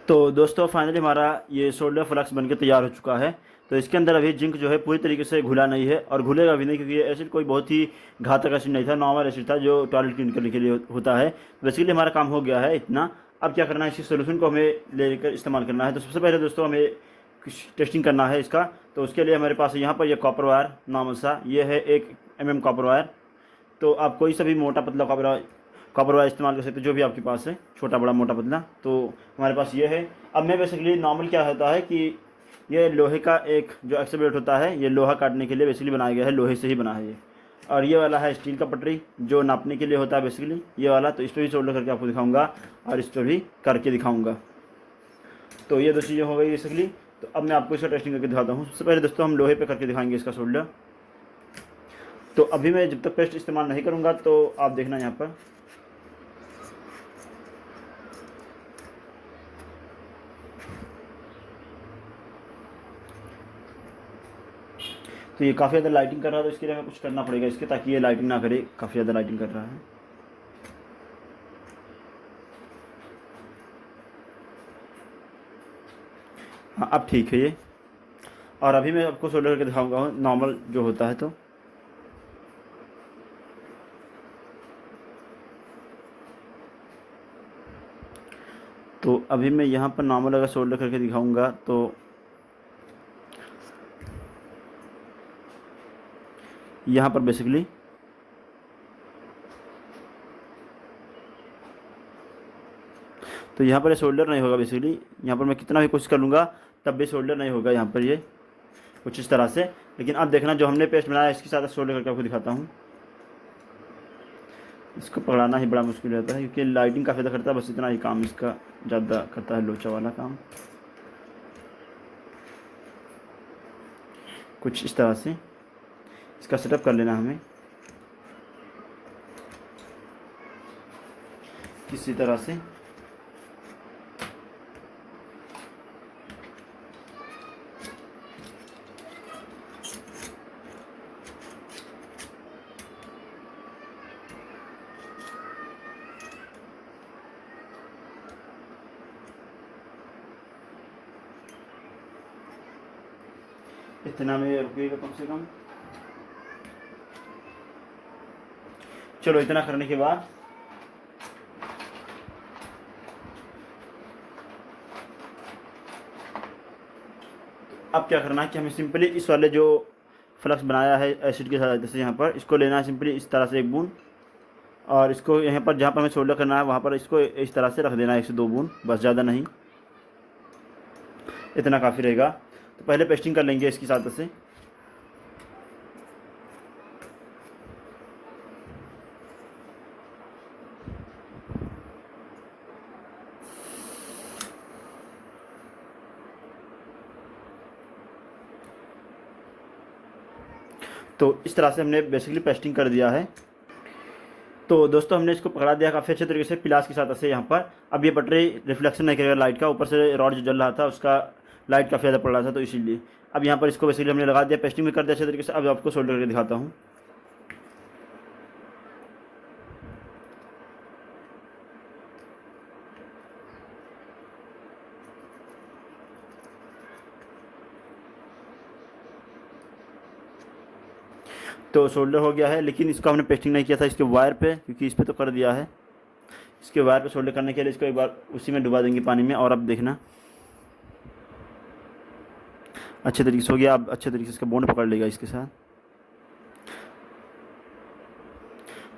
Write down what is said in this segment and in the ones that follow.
तो दोस्तों फाइनली हमारा ये सोल्डर फ्लक्स बनके तैयार हो चुका है। तो इसके अंदर अभी जिंक जो है पूरी तरीके से घुला नहीं है और घुलेगा भी नहीं, क्योंकि ये एसिड कोई बहुत ही घातक एसिड नहीं था, नॉर्मल एसिड था जो टॉयलेट क्लीन करने के लिए होता है। बेसिकली हमारा काम हो गया है इतना। अब क्या करना है, इसी सोल्यूशन को हमें लेकर इस्तेमाल करना है। तो सबसे पहले दोस्तों हमें कुछ टेस्टिंग करना है इसका। तो उसके लिए हमारे पास यहाँ पर ये कॉपर वायर नॉर्मल सा, ये है 1 mm कॉपर वायर। तो आप कोई सा भी मोटा पतला कॉपर वायर इस्तेमाल कर सकते हैं, जो भी आपके पास है, छोटा बड़ा मोटा पतला। तो हमारे पास ये है। अब मैं बेसिकली नॉर्मल क्या होता है कि ये लोहे का एक जो एक्सेलेरेट होता है, ये लोहा काटने के लिए बेसिकली बनाया गया है, लोहे से ही बना है ये। और ये वाला है स्टील का पटरी जो नापने के लिए होता है बेसिकली, ये वाला। तो इस पर भी सोल्डर करके आपको दिखाऊंगा और इस पर भी करके दिखाऊंगा। तो ये दो चीज़ें हो गई बेसिकली। तो अब मैं आपको इसका टेस्टिंग करके दिखाता हूँ। सबसे पहले दोस्तों हम लोहे पे करके दिखाएंगे इसका सोल्डर। तो अभी मैं जब तक पेस्ट इस्तेमाल नहीं करूँगा तो आप देखना यहाँ पर। तो ये काफ़ी ज़्यादा लाइटिंग कर रहा है, तो इसके लिए हमें कुछ करना पड़ेगा इसके, ताकि ये लाइटिंग ना करे। काफ़ी ज़्यादा लाइटिंग कर रहा है। हाँ अब ठीक है ये। और अभी मैं आपको सोल्डर करके दिखाऊंगा नॉर्मल जो होता है। तो अभी मैं यहाँ पर नॉर्मल अगर सोल्डर करके दिखाऊंगा तो यहाँ पर बेसिकली तो यहाँ पर ये शोल्डर नहीं होगा बेसिकली। यहाँ पर मैं कितना भी कोशिश कर लूँगा तब भी शोल्डर नहीं होगा यहाँ पर, ये कुछ इस तरह से। लेकिन अब देखना जो हमने पेस्ट बनाया इसके साथ शोल्डर करके आपको दिखाता हूँ। इसको पकड़ाना ही बड़ा मुश्किल रहता है, क्योंकि लाइटिंग काफ़ी ज़्यादा करता है। बस इतना ही काम इसका ज़्यादा करता है, लोचा वाला काम। कुछ इस तरह से इसका सेटअप कर लेना हमें किसी तरह से। इतना में रुकिएगा कम से कम। चलो इतना करने के बाद अब क्या करना है कि हमें सिंपली इस वाले जो फ्लक्स बनाया है एसिड के साथ, जैसे यहाँ पर इसको लेना है सिंपली इस तरह से 1 बूंद। और इसको यहाँ पर जहाँ पर हमें सोल्डर करना है वहाँ पर इसको इस तरह से रख देना है 1 से 2 बूंद, बस, ज़्यादा नहीं। इतना काफ़ी रहेगा। तो पहले पेस्टिंग कर लेंगे इसकी साथ से। तो इस तरह से हमने बेसिकली पेस्टिंग कर दिया है। तो दोस्तों हमने इसको पकड़ा दिया काफ़ी अच्छे तरीके से पिलास के साथ से यहाँ पर। अब ये बैटरी रिफ्लेक्शन नहीं करेगा लाइट का, ऊपर से रॉड जो जल रहा था उसका लाइट काफ़ी ज़्यादा पड़ रहा था, तो इसीलिए अब यहाँ पर इसको बेसिकली हमने लगा दिया, पेस्टिंग भी कर दिया अच्छे तरीके से। अब आपको सोल्डर करके दिखाता हूँ। तो सोल्डर हो गया है, लेकिन इसको हमने पेस्टिंग नहीं किया था इसके वायर पे, क्योंकि इस पर तो कर दिया है। इसके वायर पे सोल्डर करने के लिए इसको एक बार उसी में डुबा देंगे पानी में। और अब देखना अच्छे तरीके से हो गया। अब अच्छे तरीके से इसका बॉन्ड पकड़ लेगा इसके साथ।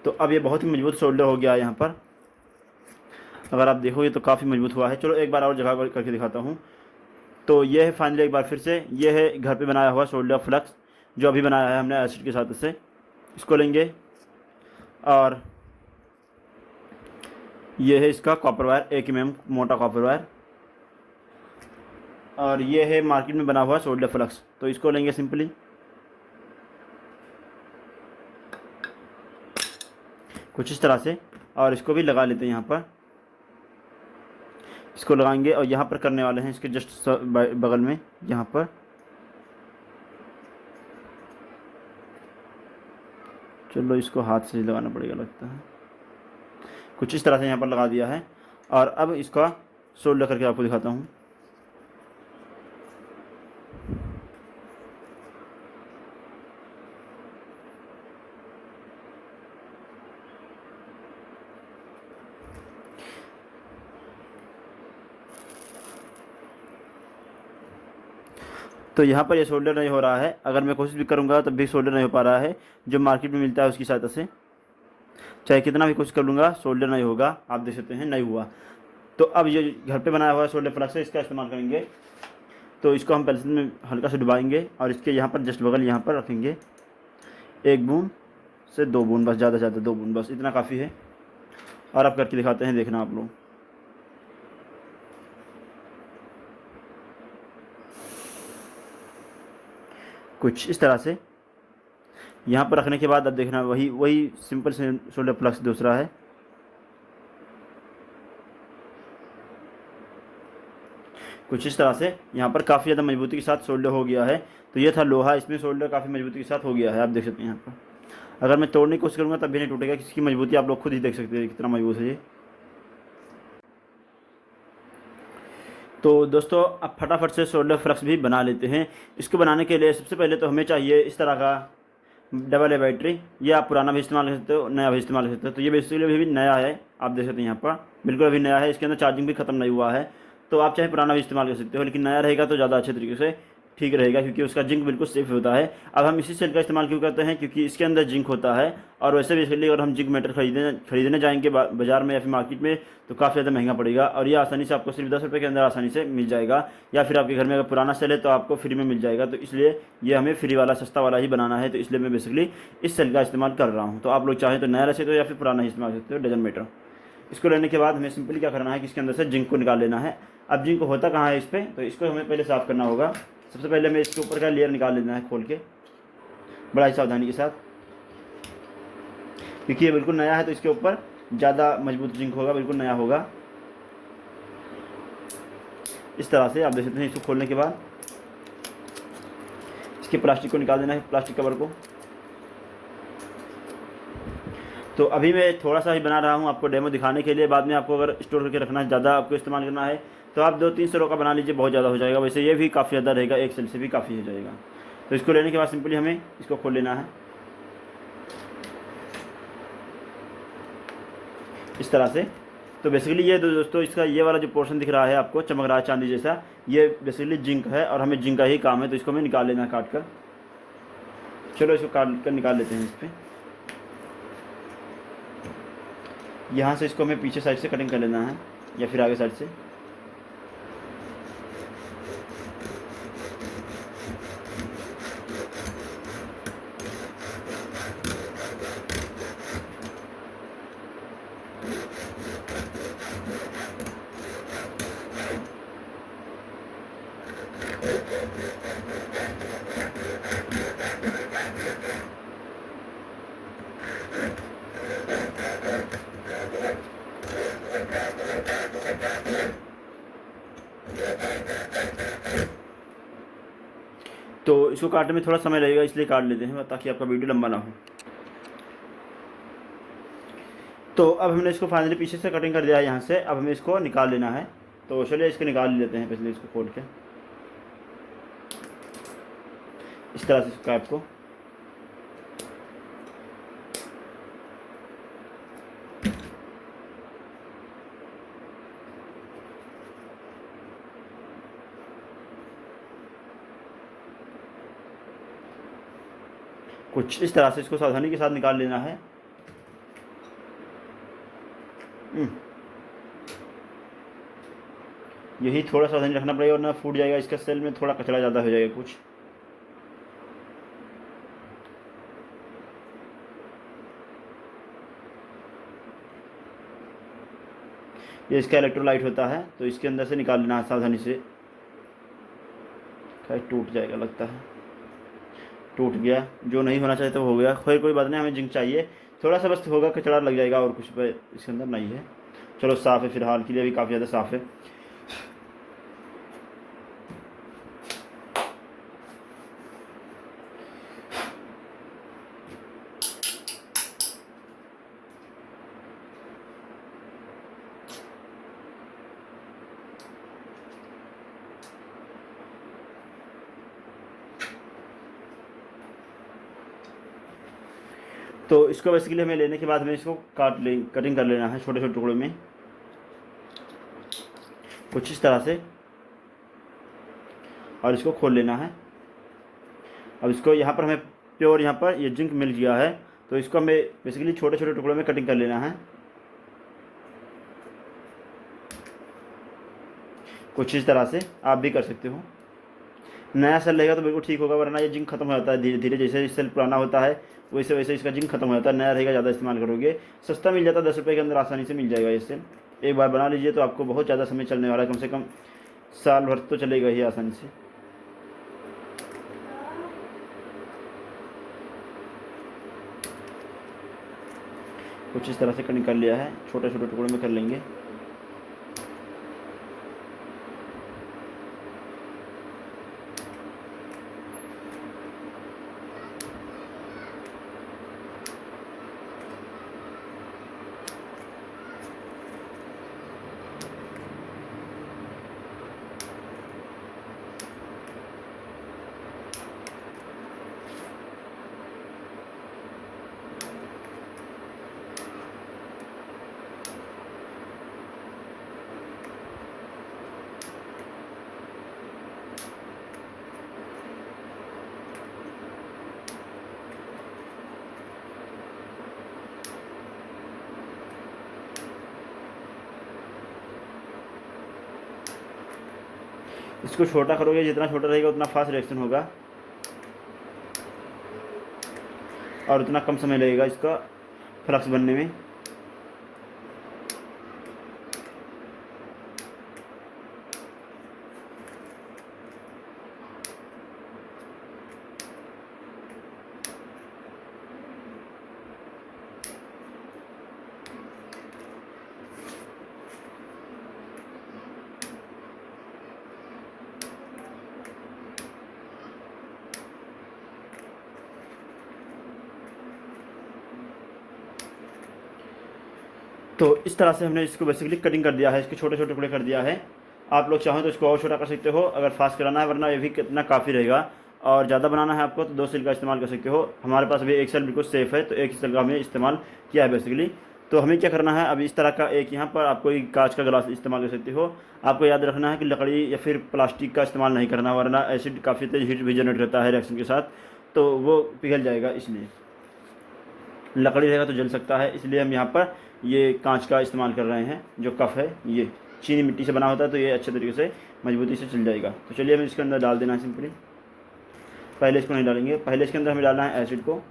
तो अब ये बहुत ही मजबूत सोल्डर हो गया है यहाँ पर। अगर आप देखोगे तो काफ़ी मजबूत हुआ है। चलो एक बार और जगह करके दिखाता हूँ। तो ये है फाइनली एक बार फिर से, ये है घर पे बनाया हुआ सोल्डर फ्लक्स जो अभी बनाया है हमने एसिड के साथ से। इसको लेंगे और ये है इसका कॉपर वायर, 1 mm मोटा कॉपर वायर। और ये है मार्केट में बना हुआ सोल्डर फ्लक्स। तो इसको लेंगे सिंपली कुछ इस तरह से, और इसको भी लगा लेते हैं यहाँ पर। इसको लगाएंगे और यहाँ पर करने वाले हैं इसके जस्ट बगल में यहाँ पर। चलो इसको हाथ से लगाना पड़ेगा लगता है। कुछ इस तरह से यहाँ पर लगा दिया है। और अब इसका सोल्डर करके आपको दिखाता हूँ। तो यहाँ पर ये सोल्डर नहीं हो रहा है, अगर मैं कोशिश भी करूँगा तब भी सोल्डर नहीं हो पा रहा है, जो मार्केट में मिलता है उसकी सहायता से। चाहे कितना भी कोशिश कर लूँगा सोल्डर नहीं होगा, आप देख सकते हैं नहीं हुआ। तो अब ये घर पे बनाया हुआ सोल्डर फ्लक्स है, इसका इस्तेमाल करेंगे। तो इसको हम पेंसिल में हल्का से डुबाएंगे और इसके यहाँ पर जस्ट बगल यहाँ पर रखेंगे। 1 बूंद से 2 बूंद बस, ज़्यादा से ज़्यादा 2 बूंद बस, इतना काफ़ी है। और अब करके दिखाते हैं, देखना आप लोग। कुछ इस तरह से यहाँ पर रखने के बाद अब देखना वही वही सिंपल से सोल्डर फ्लक्स दूसरा है। कुछ इस तरह से यहाँ पर काफ़ी ज़्यादा मजबूती के साथ सोल्डर हो गया है। तो ये था लोहा, इसमें सोल्डर काफ़ी मजबूती के साथ हो गया है, आप देख सकते हैं यहाँ पर। अगर मैं तोड़ने की कोशिश करूँगा तब भी नहीं टूटेगा, इसकी मजबूती आप लोग खुद ही देख सकते हैं कितना मजबूत है ये। तो दोस्तों अब फटाफट से सोल्डर फ्लक्स भी बना लेते हैं। इसको बनाने के लिए सबसे पहले तो हमें चाहिए इस तरह का डबल ए बैटरी। ये आप पुराना भी इस्तेमाल कर सकते हो, नया भी इस्तेमाल कर सकते हो। तो ये बेसिकली अभी भी नया है, आप देख सकते हैं यहाँ पर बिल्कुल अभी नया है, इसके अंदर चार्जिंग भी ख़त्म नहीं हुआ है। तो आप चाहे पुराना भी इस्तेमाल कर सकते हो, लेकिन नया रहेगा तो ज़्यादा अच्छे तरीके से ठीक रहेगा, क्योंकि उसका जिंक बिल्कुल सेफ होता है। अब हम इसी सेल का इस्तेमाल क्यों करते हैं, क्योंकि इसके अंदर जिंक होता है। और वैसे बेसिकली अगर हम जिंक मेटल खरीदने जाएंगे बाजार में या फिर मार्केट में तो काफ़ी ज़्यादा महंगा पड़ेगा, और ये आसानी से आपको सिर्फ 10 रुपये के अंदर आसानी से मिल जाएगा। या फिर आपके घर में अगर पुराना सेल है तो आपको फ्री में मिल जाएगा। तो इसलिए ये हमें फ्री वाला सस्ता वाला ही बनाना है, तो इसलिए मैं बेसिकली इस सेल का इस्तेमाल कर रहा हूँ। तो आप लोग चाहें तो नया रख सकते हो या फिर पुराना ही इस्तेमाल कर सकते हो, डजन मैटर। इसको लेने के बाद हमें सिंपली क्या करना है कि इसके अंदर से जिंक को निकाल लेना है। अब जिंक होता कहाँ है इस पर, तो इसको हमें पहले साफ़ करना होगा। सबसे पहले हमें इसके ऊपर का लेयर निकाल लेना है खोल के, बड़ा ही सावधानी के साथ, क्योंकि ये बिल्कुल नया है तो इसके ऊपर ज़्यादा मजबूत जिंक होगा, बिल्कुल नया होगा। इस तरह से आप देख सकते हैं। इसको खोलने के बाद इसके प्लास्टिक को निकाल देना है, प्लास्टिक कवर को। तो अभी मैं थोड़ा सा ही बना रहा हूँ आपको डेमो दिखाने के लिए। बाद में आपको अगर स्टोर करके रखना है, ज़्यादा आपको इस्तेमाल करना है तो आप 2-3 सौ का बना लीजिए, बहुत ज़्यादा हो जाएगा। वैसे ये भी काफ़ी ज़्यादा रहेगा, एक सेल से भी काफ़ी हो जाएगा। तो इसको लेने के बाद सिंपली हमें इसको खोल लेना है इस तरह से। तो बेसिकली ये दोस्तों इसका ये वाला जो पोर्शन दिख रहा है आपको चमक रहा है चांदी जैसा, ये बेसिकली जिंक है और हमें जिंक का ही काम है। तो इसको हमें निकाल लेना है काट कर। चलो इसको काट कर निकाल लेते हैं। इस पर यहाँ से इसको हमें पीछे साइड से कटिंग कर लेना है या फिर आगे साइड से। तो इसको काटने में थोड़ा समय लगेगा, इसलिए काट लेते हैं ताकि आपका वीडियो लंबा ना हो। तो अब हमने इसको फाइनली पीछे से कटिंग कर दिया है यहाँ से। अब हमें इसको निकाल लेना है। तो चलिए इसको निकाल लेते हैं पहले, इसको खोल के इस तरह से कैप को। कुछ इस तरह से इसको सावधानी के साथ निकाल लेना है। यही थोड़ा सावधानी रखना पड़ेगा वरना फूट जाएगा, इसका सेल में थोड़ा कचरा ज़्यादा हो जाएगा कुछ। ये इसका इलेक्ट्रोलाइट होता है, तो इसके अंदर से निकाल लेना है सावधानी से। टूट जाएगा लगता है, टूट गया। जो नहीं होना चाहिए तो हो गया, खैर कोई बात नहीं। हमें जिंक चाहिए, थोड़ा सा बस होगा, कचरा लग जाएगा और कुछ पे इसके अंदर नहीं है। चलो साफ़ है, फिलहाल के लिए भी काफ़ी ज़्यादा साफ़ है। तो इसको बेसिकली हमें लेने के बाद हमें इसको कटिंग कर लेना है छोटे छोटे टुकड़ों में, कुछ इस तरह से, और इसको खोल लेना है। अब इसको यहाँ पर हमें प्योर यहाँ पर ये जिंक मिल गया है, तो इसको हमें बेसिकली छोटे छोटे टुकड़ों में कटिंग कर लेना है, कुछ इस तरह से। आप भी कर सकते हो। नया सेल रहेगा तो बिल्कुल ठीक होगा, वरना ये जिंक खत्म हो जाता है धीरे धीरे। जैसे सेल पुराना होता है वैसे वैसे इसका जिंक खत्म हो जाता है। नया रहेगा, ज़्यादा इस्तेमाल करोगे, सस्ता मिल जाता है, 10 रुपये के अंदर आसानी से मिल जाएगा ये सेल। एक बार बना लीजिए तो आपको बहुत ज़्यादा समय चलने वाला है, कम से कम साल भर तो चलेगा ही आसानी से। कुछ इस तरह से कटिंग कर लिया है, छोटे छोटे टुकड़ों में कर लेंगे। इसको छोटा करोगे, जितना छोटा रहेगा उतना फास्ट रिएक्शन होगा और उतना कम समय लगेगा इसका फ्लक्स बनने में। तो इस तरह से हमने इसको बेसिकली कटिंग कर दिया है, इसके छोटे छोटे टुकड़े कर दिया है। आप लोग चाहो तो इसको और छोटा कर सकते हो अगर फास्ट कराना है, वरना ये भी कितना काफ़ी रहेगा। और ज़्यादा बनाना है आपको तो 2 सेल का इस्तेमाल कर सकते हो। हमारे पास अभी 1 सेल बिल्कुल सेफ़ है, तो 1 सेल का हमने इस्तेमाल किया है बेसिकली। तो हमें क्या करना है, अब इस तरह का एक यहाँ पर आप कोई कांच का गिलास इस्तेमाल कर सकते हो। आपको याद रखना है कि लकड़ी या फिर प्लास्टिक का इस्तेमाल नहीं करना, वरना एसिड काफ़ी तेज हीट भी जनरेट करता है रिएक्शन के साथ, तो वो पिघल जाएगा। इसलिए लकड़ी रहेगा तो जल सकता है, इसलिए हम यहाँ पर ये कांच का इस्तेमाल कर रहे हैं। जो कप है ये चीनी मिट्टी से बना होता है, तो ये अच्छे तरीके से मजबूती से चल जाएगा। तो चलिए हमें इसके अंदर डाल देना है सिंपली। पहले इसको नहीं डालेंगे, पहले इसके अंदर हमें डालना है एसिड को।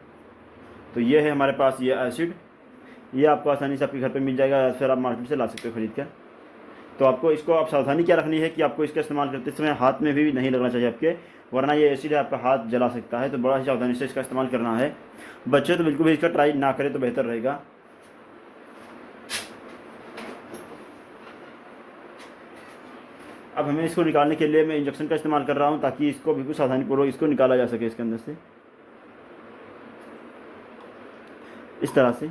तो ये है हमारे पास ये एसिड, ये आपको आसानी से आपके घर पे मिल जाएगा या फिर आप मार्केट से ला सकते हो खरीद कर। तो आपको इसको आप सावधानी क्या रखनी है कि आपको इसका इस्तेमाल करते समय हाथ में भी नहीं लगना चाहिए आपके, वरना ये एसिड आपका हाथ जला सकता है। तो बड़ा ही सावधानी से इसका इस्तेमाल करना है। बच्चे तो बिल्कुल भी इसका ट्राई ना करें तो बेहतर रहेगा। अब हमें इसको निकालने के लिए मैं इंजेक्शन का इस्तेमाल कर रहा हूँ, ताकि इसको बिल्कुल सावधानीपूर्वक इसको निकाला जा सके इसके अंदर से, इस तरह से।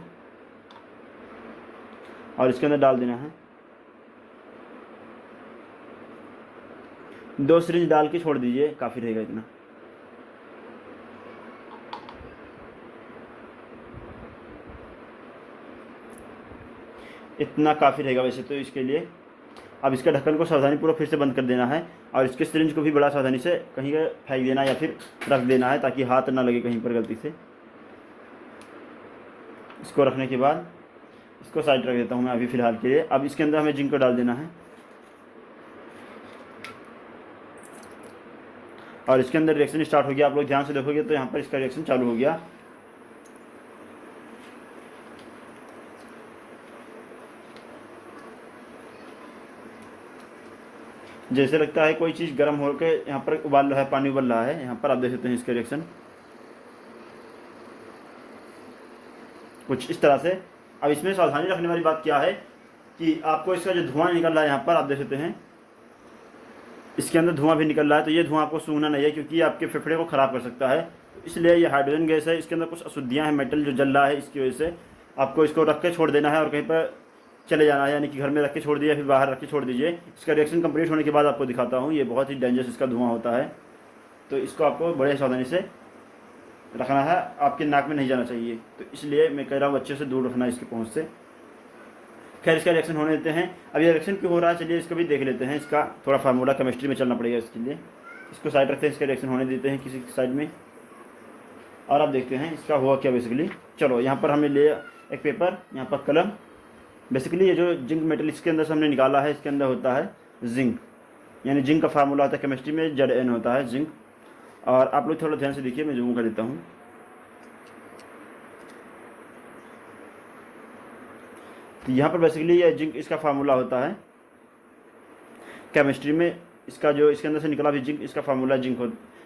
और इसके अंदर डाल देना है। 2 सिरिंज डाल के छोड़ दीजिए, काफ़ी रहेगा इतना। इतना काफ़ी रहेगा वैसे तो इसके लिए। अब इसका ढक्कन को सावधानीपूर्वक फिर से बंद कर देना है, और इसके सिरिंज को भी बड़ा सावधानी से कहीं फेंक देना या फिर रख देना है, ताकि हाथ ना लगे कहीं पर गलती से। इसको रखने के बाद इसको साइड रख देता हूँ मैं अभी फ़िलहाल के लिए। अब इसके अंदर हमें जिंक को डाल देना है, और इसके अंदर रिएक्शन स्टार्ट हो गया। आप लोग ध्यान से देखोगे तो यहाँ पर इसका रिएक्शन चालू हो गया। जैसे लगता है कोई चीज़ गर्म होकर यहाँ पर उबाल रहा है, पानी उबल रहा है। यहाँ पर आप देख सकते हैं इसका रिएक्शन कुछ इस तरह से। अब इसमें सावधानी रखने वाली बात क्या है कि आपको इसका जो धुआं निकल रहा है, यहाँ पर आप देख सकते हैं इसके अंदर धुआं भी निकल रहा है, तो ये धुआं आपको सूंघना नहीं है, क्योंकि ये आपके फेफड़े को ख़राब कर सकता है। इसलिए ये हाइड्रोजन गैस है, इसके अंदर कुछ अशुद्धियाँ हैं, मेटल जो जल रहा है, इसकी वजह से आपको इसको रख के छोड़ देना है और कहीं पर चले जाना है, यानी कि घर में रख के छोड़ दिया, फिर बाहर रख के छोड़ दीजिए। इसका रिएक्शन कंप्लीट होने के बाद आपको दिखाता हूँ। ये बहुत ही डेंजरस इसका धुआं होता है, तो इसको आपको बड़े सावधानी से रखना है, आपके नाक में नहीं जाना चाहिए। तो इसलिए मैं कह रहा हूँ अच्छे से दूर रखना है इसकी पहुँच से। खैर इसका रिएक्शन होने देते हैं। अब ये रिएक्शन क्यों हो रहा है चलिए इसको भी देख लेते हैं। इसका थोड़ा फार्मूला केमिस्ट्री में चलना पड़ेगा इसके लिए। इसको साइड रखते हैं, इसका रिएक्शन होने देते हैं किसी साइड में, और अब देखते हैं इसका हुआ क्या बेसिकली। चलो यहाँ पर हमें ले एक पेपर, यहाँ पर कलम। बेसिकली ये जो जिंक मेटल इसके अंदर से हमने निकाला है, इसके अंदर होता है जिंक, यानी जिंक का फार्मूला होता है केमिस्ट्री में Zn होता है जिंक। और आप लोग थोड़ा ध्यान से देखिए, मैं जूम कर देता हूँ। तो यहाँ पर बेसिकली ये जिंक इसका फार्मूला होता है केमिस्ट्री में। इसका जो इसके अंदर से निकला भी जिंक, इसका फार्मूला जिंक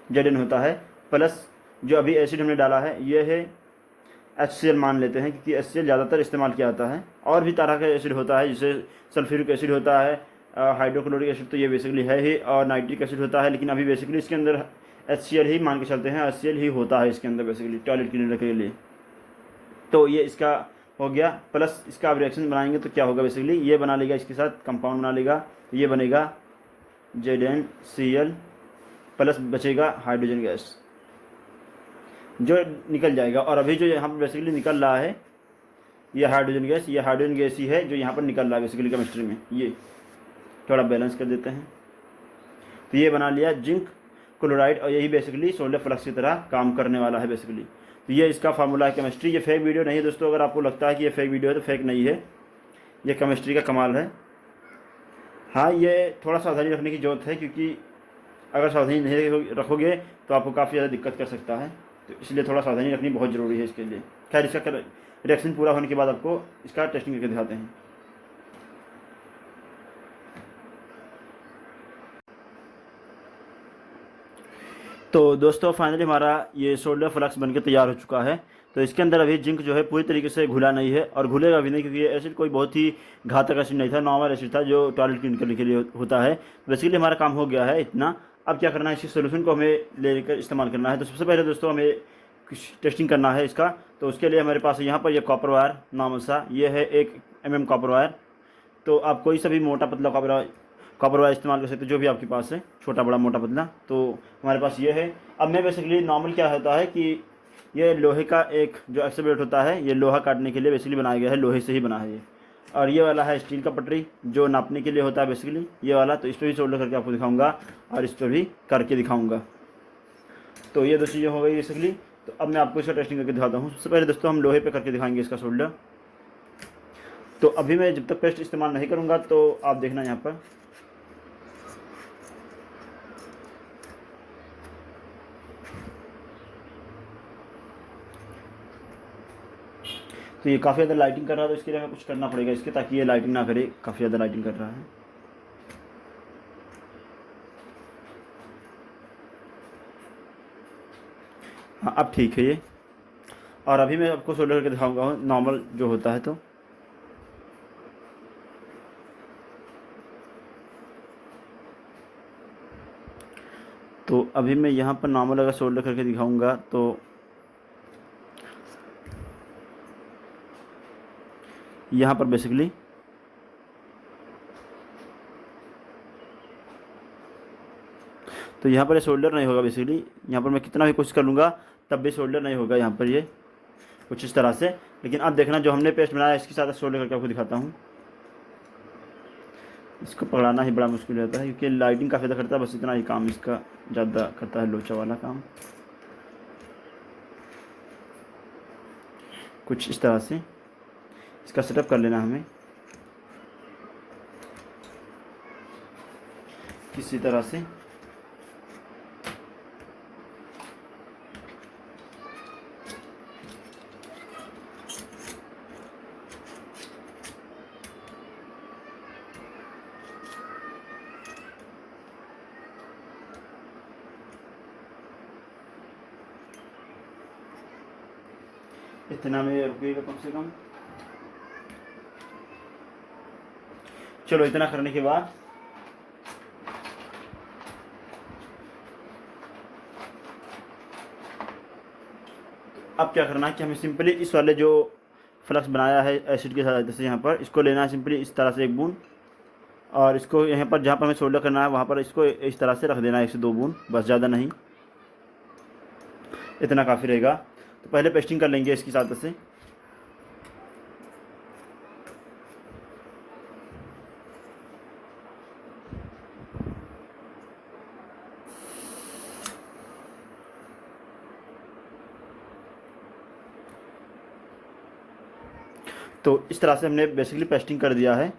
Zn होता है। प्लस जो अभी एसिड हमने डाला है ये है HCl मान लेते हैं, क्योंकि HCl ज़्यादातर इस्तेमाल किया जाता है। और भी तरह का एसिड होता है, जैसे सल्फ्यूरिक एसिड होता है, हाइड्रोक्लोरिक एसिड तो ये बेसिकली है ही, और नाइट्रिक एसिड होता है। लेकिन अभी बेसिकली इसके अंदर HCl ही मान के चलते हैं, HCl ही होता है इसके अंदर बेसिकली टॉयलेट क्लीनर के लिए। तो ये इसका हो गया। प्लस इसका आप रिएक्शन बनाएंगे तो क्या होगा बेसिकली, ये बना लेगा इसके साथ कंपाउंड बना लेगा, ये बनेगा ZnCl, प्लस बचेगा हाइड्रोजन गैस जो निकल जाएगा। और अभी जो यहाँ पर बेसिकली निकल रहा है ये हाइड्रोजन गैस ही है जो यहाँ पर निकल रहा है बेसिकली केमिस्ट्री में। ये थोड़ा बैलेंस कर देते हैं। तो ये बना लिया जिंक क्लोराइड, और यही बेसिकली सोलर फ्लक्स की तरह काम करने वाला है बेसिकली। तो ये इसका फार्मूला है केमिस्ट्री। ये फेक वीडियो नहीं है दोस्तों, अगर आपको लगता है कि ये फेक वीडियो है तो फेक नहीं है, ये केमिस्ट्री का कमाल है। हाँ, ये थोड़ा सावधानी रखने की ज़रूरत है, क्योंकि अगर सावधानी नहीं रखोगे तो आपको काफ़ी ज़्यादा दिक्कत कर सकता है। तो इसलिए थोड़ा सावधानी रखनी बहुत ज़रूरी है इसके लिए। खैर इसका रिएक्शन पूरा होने के बाद आपको इसका टेस्टिंग करके दिखाते हैं। तो दोस्तों फाइनली हमारा ये सोल्डर फ्लक्स बनके तैयार हो चुका है। तो इसके अंदर अभी जिंक जो है पूरी तरीके से घुला नहीं है, और घुलेगा भी नहीं, क्योंकि ये एसिड कोई बहुत ही घातक एसिड नहीं था, नॉर्मल एसिड था जो टॉयलेट क्लीन करने के लिए होता है। बेसिकली हमारा काम हो गया है इतना। अब क्या करना है, इसी सोल्यूशन को हमें लेकर इस्तेमाल करना है। तो सबसे पहले दोस्तों हमें कुछ टेस्टिंग करना है इसका। तो उसके लिए हमारे पास यहाँ पर ये कॉपर वायर नॉर्मल सा, ये है 1 mm कॉपर वायर। तो आप कोई सा भी मोटा पतला कॉपर वायर इस्तेमाल कर सकते हो, जो भी आपके पास है, छोटा बड़ा मोटा पतला। तो हमारे पास ये है। अब मैं बेसिकली नॉर्मल क्या होता है कि ये लोहे का एक जो एक्सपेरिमेंट होता है, ये लोहा काटने के लिए बेसिकली बनाया गया है, लोहे से ही बना है ये। और ये वाला है स्टील का पटरी जो नापने के लिए होता है बेसिकली, ये वाला। तो इस पर भी सोल्डर करके आपको दिखाऊंगा और इस पर भी करके दिखाऊंगा। तो ये 2 चीज़ें हो गई बेसिकली। तो अब मैं आपको इसका टेस्टिंग करके दिखाता हूँ। सबसे पहले दोस्तों हम लोहे पे करके दिखाएंगे इसका सोल्डर। तो अभी मैं जब तक पेस्ट इस्तेमाल नहीं करूँगा तो आप देखना यहाँ पर। तो ये काफ़ी ज़्यादा लाइटिंग कर रहा है, तो इसके लिए हमें कुछ करना पड़ेगा इसके, ताकि ये लाइटिंग ना करे। काफ़ी ज़्यादा लाइटिंग कर रहा है। हाँ अब ठीक है ये। और अभी मैं आपको सोल्डर करके दिखाऊंगा नॉर्मल जो होता है। तो अभी मैं यहाँ पर नॉर्मल अगर सोल्डर करके दिखाऊंगा तो यहाँ पर बेसिकली तो यहाँ पर ये शोल्डर नहीं होगा बेसिकली। यहाँ पर मैं कितना भी कोशिश कर लूँगा तब भी शोल्डर नहीं होगा यहाँ पर, ये कुछ इस तरह से। लेकिन अब देखना जो हमने पेस्ट बनाया इसके साथ शोल्डर करके आपको दिखाता हूँ। इसको पकड़ाना ही बड़ा मुश्किल होता है, क्योंकि लाइटिंग काफ़ी ज़्यादा करता है, बस इतना ही काम इसका ज़्यादा करता है, लोचा वाला काम। कुछ इस तरह से इसका सेटअप कर लेना हमें किसी तरह से। इतना में रुकिएगा कम से कम। चलो इतना करने के बाद अब क्या करना है कि हमें सिंपली इस वाले जो फ्लक्स बनाया है एसिड के साथ, जैसे यहाँ पर इसको लेना है सिंपली इस तरह से 1 बूंद, और इसको यहाँ पर जहाँ पर हमें सोल्डर करना है वहाँ पर इसको इस तरह से रख देना है 1 से 2 बूंद, बस ज़्यादा नहीं। इतना काफ़ी रहेगा। तो पहले पेस्टिंग कर लेंगे इसकी सहायता से। तो इस तरह से हमने बेसिकली पेस्टिंग कर दिया है।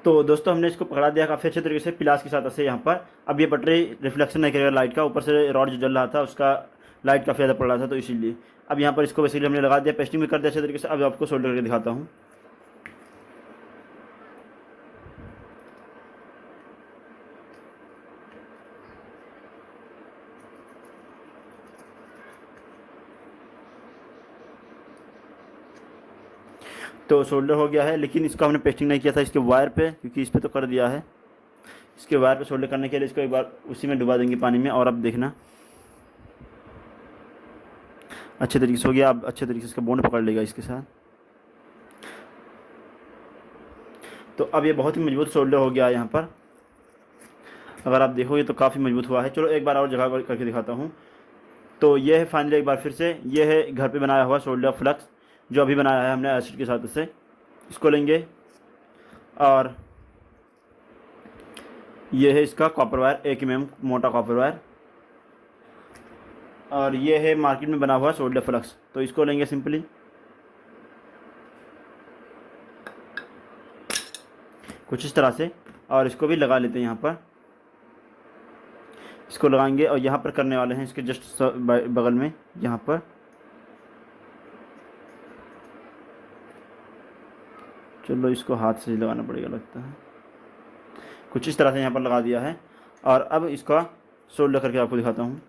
तो दोस्तों हमने इसको पकड़ा दिया काफ़ी अच्छे तरीके से पिलास की सहायता से यहाँ पर। अब ये बैटरी रिफ्लेक्शन नहीं करेगा लाइट का, ऊपर से रॉड जो जल रहा था उसका लाइट काफ़ी ज़्यादा पड़ रहा था, तो इसीलिए अब यहाँ पर इसको बेसिकली हमने लगा दिया, पेस्टिंग भी कर दिया अच्छे तरीके से। अब आपको सोल्डर करके दिखाता हूँ। तो सोल्डर हो गया है, लेकिन इसको हमने पेस्टिंग नहीं किया था इसके वायर पे, क्योंकि इस पर तो कर दिया है। इसके वायर पे सोल्डर करने के लिए इसको एक बार उसी में डुबा देंगे पानी में, और अब देखना अच्छे तरीके से हो गया। अब अच्छे तरीके से इसका बॉन्ड पकड़ लेगा इसके साथ। तो अब ये बहुत ही मजबूत सोल्डर हो गया है यहाँ पर। अगर आप देखोगे तो काफ़ी मजबूत हुआ है। चलो एक बार और जगह करके दिखाता हूँ। तो ये है फाइनली एक बार फिर से, ये है घर पे बनाया हुआ सोल्डर फ्लक्स जो अभी बनाया है हमने एसिड के साथ से। इसको लेंगे और ये है इसका कॉपर वायर, 1 mm मोटा कॉपर वायर, और ये है मार्केट में बना हुआ सोल्डर फ्लक्स। तो इसको लेंगे सिंपली, कुछ इस तरह से, और इसको भी लगा लेते हैं यहाँ पर। इसको लगाएंगे और यहाँ पर करने वाले हैं इसके जस्ट बगल में यहाँ पर। चलो इसको हाथ से लगाना पड़ेगा लगता है। कुछ इस तरह से यहाँ पर लगा दिया है, और अब इसका सोल्डर करके आपको दिखाता हूँ।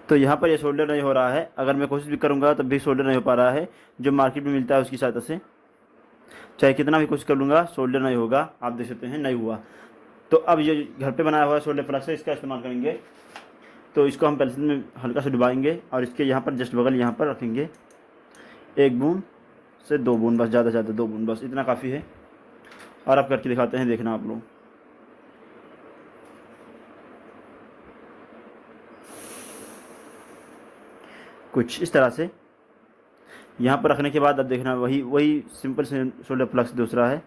तो यहाँ पर ये सोल्डर नहीं हो रहा है, अगर मैं कोशिश भी करूँगा तब भी सोल्डर नहीं हो पा रहा है। जो मार्केट में मिलता है उसकी सहायता से चाहे कितना भी कोशिश कर लूँगा सोल्डर नहीं होगा। आप देख सकते हैं नहीं हुआ। तो अब ये घर पे बनाया हुआ सोल्डर फ्लक्स है, इसका इस्तेमाल करेंगे। तो इसको हम पेंसिल में हल्का से डुबाएंगे और इसके यहाँ पर जस्ट बगल यहाँ पर रखेंगे। 1 बूंद से 2 बूंद बस, ज़्यादा से ज़्यादा 2 बूंद बस, इतना काफ़ी है। और अब करके दिखाते हैं, देखना आप लोग। कुछ इस तरह से यहाँ पर रखने के बाद अब देखना वही सिंपल से सोल्डर फ्लक्स दूसरा है।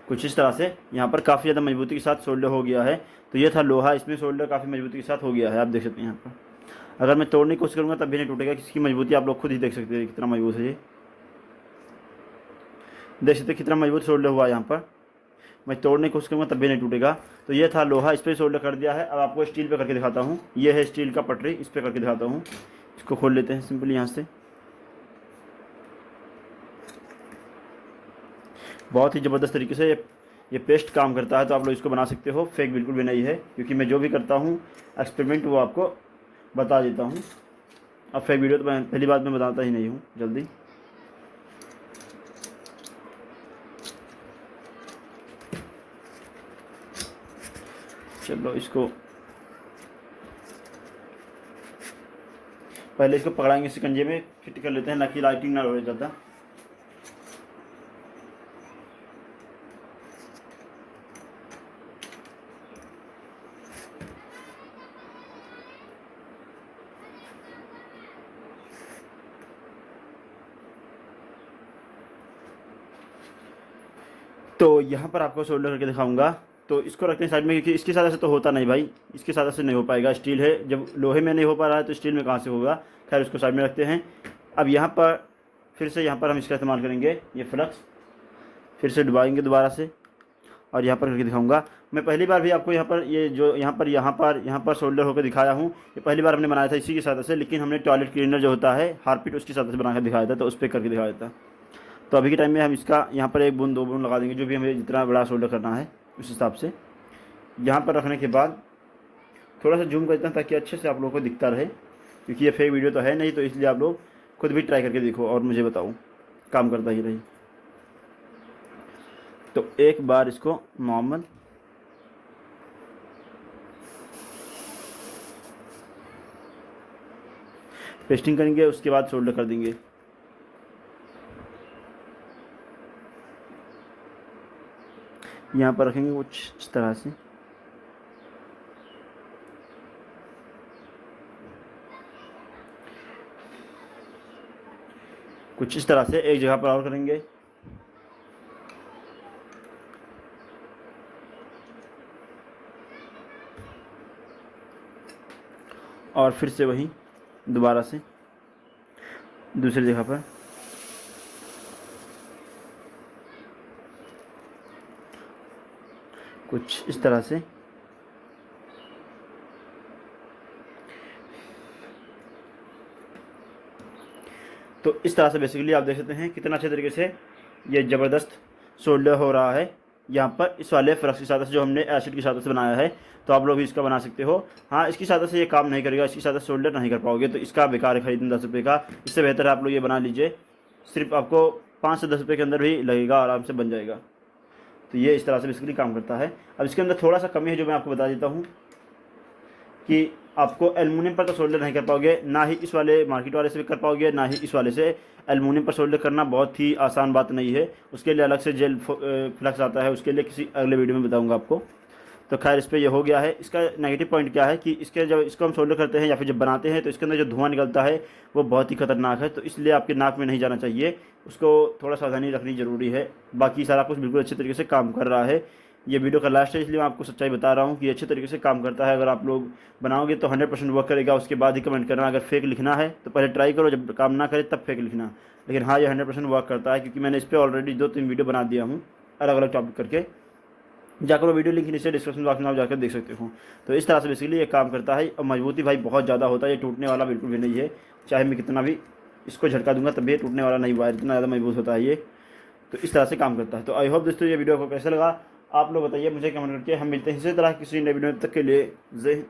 कुछ इस तरह से यहाँ पर काफ़ी ज़्यादा मजबूती के साथ सोल्डर हो गया है। तो ये था लोहा, इसमें सोल्डर काफ़ी मजबूती के साथ हो गया है। आप देख सकते हैं यहाँ पर। अगर मैं तोड़ने की कोशिश करूँगा तब भी नहीं टूटेगा। इसकी मजबूती आप लोग खुद ही देख सकते हैं कितना मजबूत है ये। देख सकते हैं कितना मजबूत सोल्डर हुआ यहाँ पर। मैं तोड़ने की कोशिश करूँगा तब भी नहीं टूटेगा। तो ये था लोहा, इस पर सोल्डर कर दिया है। अब आपको स्टील पे करके दिखाता हूँ। ये है स्टील का पटरी, इस पर करके दिखाता हूँ। इसको खोल लेते हैं सिंपली यहाँ से। बहुत ही ज़बरदस्त तरीके से ये पेस्ट काम करता है। तो आप लोग इसको बना सकते हो, फेक बिल्कुल भी नहीं है, क्योंकि मैं जो भी करता हूँ एक्सपेरिमेंट वो आपको बता देता हूँ। अब फेक वीडियो तो मैं पहली बात मैं बताता ही नहीं हूँ जल्दी। चलो इसको पहले इसको पकड़ाएंगे शिकंजे में, फिट कर लेते हैं, ना कि लाइटिंग ना रहे ज़्यादा। तो यहाँ पर आपको सोल्डर करके दिखाऊंगा। तो इसको रखते हैं साइड में, क्योंकि इसकी सहायता से तो होता नहीं भाई, इसकी सहायता से नहीं हो पाएगा। स्टील है, जब लोहे में नहीं हो पा रहा है तो स्टील में कहाँ से होगा। खैर उसको साइड में रखते हैं। अब यहाँ पर फिर से यहाँ पर हम इसका इस्तेमाल करेंगे, ये फ्लक्स फिर से डुबाएंगे दोबारा से, और यहाँ पर करके दिखाऊंगा। मैं पहली बार भी आपको यहाँ पर ये जो यहाँ पर सोल्डर होकर दिखाया हूँ। ये पहली बार हमने बनाया था इसी की सहायता से, लेकिन हमने टॉयलेट क्लीनर जो होता है हार्पिक, उसकी सहायता से बना कर दिखाया था, तो उस पर करके दिखाया था। तो अभी के टाइम में हम इसका यहाँ पर 1 बूंद 2 बूंद लगा देंगे, जो भी हमें जितना बड़ा सोल्डर करना है उस हिसाब से। यहाँ पर रखने के बाद थोड़ा सा जूम करते हैं ताकि अच्छे से आप लोगों को दिखता रहे, क्योंकि ये फेक वीडियो तो है नहीं। तो इसलिए आप लोग खुद भी ट्राई करके देखो और मुझे बताओ काम करता ही रही। तो एक बार इसको नॉर्मल पेस्टिंग करेंगे, उसके बाद सोल्डर कर देंगे। यहाँ पर रखेंगे कुछ इस तरह से। कुछ इस तरह से एक जगह पर और करेंगे। और फिर से वही दोबारा से दूसरी जगह पर कुछ इस तरह से। तो इस तरह से बेसिकली आप देख सकते हैं कितना अच्छे तरीके से ये ज़बरदस्त सोल्डर हो रहा है यहाँ पर इस वाले फ्लक्स की सहायता से, जो हमने एसिड की सहायता से बनाया है। तो आप लोग भी इसका बना सकते हो। हाँ, इसकी सहायता से ये काम नहीं करेगा, इसकी सहायता से सोल्डर नहीं कर पाओगे, तो इसका बेकार है खरीदना 10 रुपये का। इससे बेहतर है आप लोग ये बना लीजिए, सिर्फ आपको 5 से 10 रुपये के अंदर भी लगेगा, आराम से बन जाएगा। तो ये इस तरह से बेसिकली काम करता है। अब इसके अंदर थोड़ा सा कमी है जो मैं आपको बता देता हूँ कि आपको एल्युमिनियम पर तो सोल्डर नहीं कर पाओगे, ना ही इस वाले मार्केट वाले से भी कर पाओगे, ना ही इस वाले से। एल्युमिनियम पर सोल्डर करना बहुत ही आसान बात नहीं है, उसके लिए अलग से जेल फ्लक्स आता है, उसके लिए किसी अगले वीडियो में बताऊंगा आपको। तो खैर इस पर यह हो गया है। इसका नेगेटिव पॉइंट क्या है कि इसके जब इसको हम सोल्डर करते हैं या फिर जब बनाते हैं तो इसके अंदर जो धुआं निकलता है वो बहुत ही खतरनाक है, तो इसलिए आपके नाक में नहीं जाना चाहिए, उसको थोड़ा सावधानी रखनी ज़रूरी है। बाकी सारा कुछ बिल्कुल अच्छे तरीके से काम कर रहा है। ये वीडियो का लास्ट है, इसलिए मैं आपको सच्चाई बता रहा हूँ कि अच्छे तरीके से काम करता है। अगर आप लोग बनाओगे तो 100% वर्क करेगा, उसके बाद ही कमेंट करना। अगर फेक लिखना है तो पहले ट्राई करो, जब काम ना करे तब फेक लिखना। लेकिन हाँ, ये 100% वर्क करता है, क्योंकि मैंने इस पर ऑलरेडी 2-3 वीडियो बना दिया हूँ अलग अलग टॉपिक करके। जाकर वो वीडियो लिंक नीचे डिस्क्रिप्शन बॉक्स में आप जाकर देख सकते हो। तो इस तरह से बेसिकली ये काम करता है। और मजबूती भाई बहुत ज़्यादा होता है, ये टूटने वाला बिल्कुल भी नहीं है। चाहे मैं कितना भी इसको झटका दूंगा तब भी ये टूटने वाला नहीं हुआ है, इतना ज़्यादा मजबूत होता है ये। तो इस तरह से काम करता है। तो आई होप दोस्तों ये वीडियो को कैसा लगा आप लोग बताइए मुझे कमेंट करके। हम मिलते हैं इसी तरह किसी नए वीडियो, तक के लिए जय।